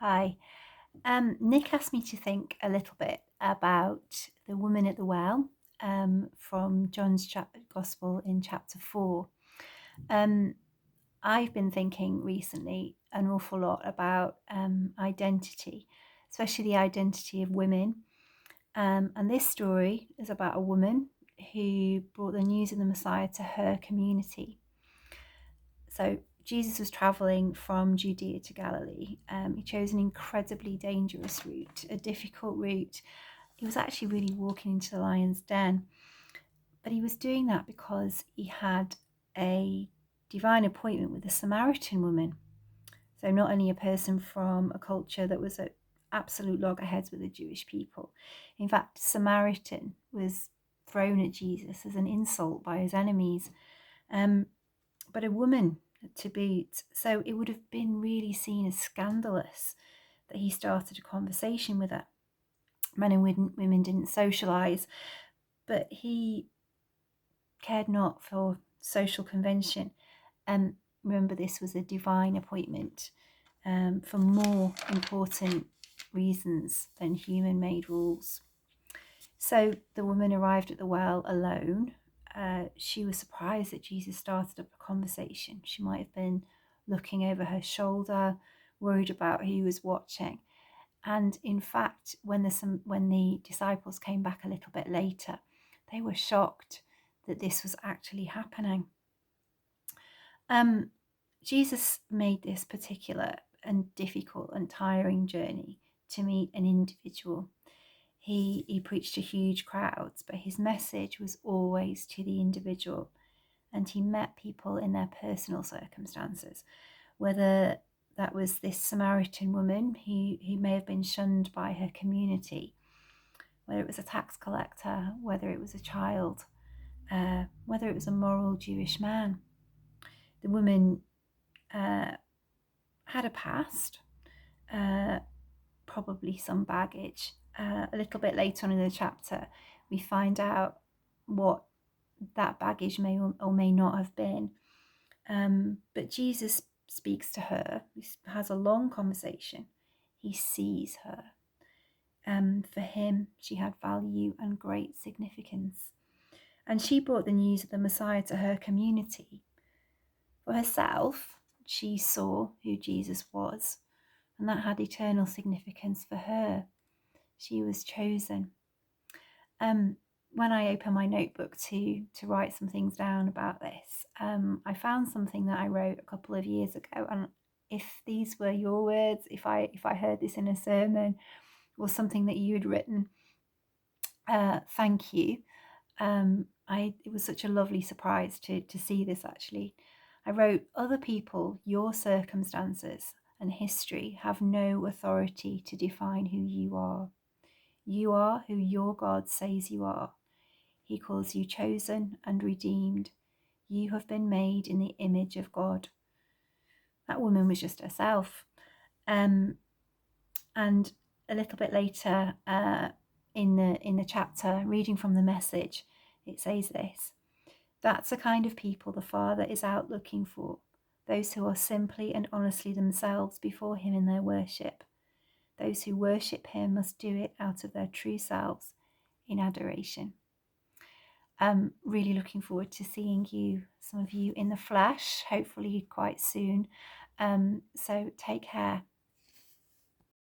Hi. Nick asked me to think a little bit about the woman at the well from John's Gospel in chapter 4. Um, I've been thinking recently an awful lot about identity, especially the identity of women. And this story is about a woman who brought the news of the Messiah to her community. So Jesus was traveling from Judea to Galilee. He chose an incredibly dangerous route, a difficult route. He was actually really walking into the lion's den. But he was doing that because he had a divine appointment with a Samaritan woman. So not only a person from a culture that was at absolute loggerheads with the Jewish people. In fact, Samaritan was thrown at Jesus as an insult by his enemies. But a woman to boot. So it would have been really seen as scandalous that he started a conversation with her. Men and women didn't socialise, but he cared not for social convention. And remember, this was a divine appointment for more important reasons than human-made rules. So the woman arrived at the well alone. She was surprised that Jesus started up a conversation. She might have been looking over her shoulder, worried about who was watching. And in fact, when the disciples came back a little bit later, they were shocked that this was actually happening. Jesus made this particular and difficult and tiring journey to meet an individual. He preached to huge crowds, but his message was always to the individual, and he met people in their personal circumstances, whether that was this Samaritan woman who may have been shunned by her community, whether it was a tax collector, whether it was a child, whether it was a moral Jewish man. The woman had a past, probably some baggage. A little bit later on in the chapter, we find out what that baggage may or may not have been. But Jesus speaks to her, he has a long conversation. He sees her. For him, she had value and great significance. And she brought the news of the Messiah to her community. For herself, she saw who Jesus was, and that had eternal significance for her. She was chosen. When I opened my notebook to write some things down about this, I found something that I wrote a couple of years ago. And if these were your words, if I heard this in a sermon or something that you had written, thank you. It was such a lovely surprise to see this actually. I wrote, other people, your circumstances and history have no authority to define who you are. You are who your God says you are. He calls you chosen and redeemed. You have been made in the image of God. That woman was just herself. And a little bit later in the chapter, reading from the Message, it says this: that's the kind of people the Father is out looking for, those who are simply and honestly themselves before him in their worship. Those who worship him must do it out of their true selves in adoration. I'm really looking forward to seeing some of you in the flesh, hopefully quite soon. So take care.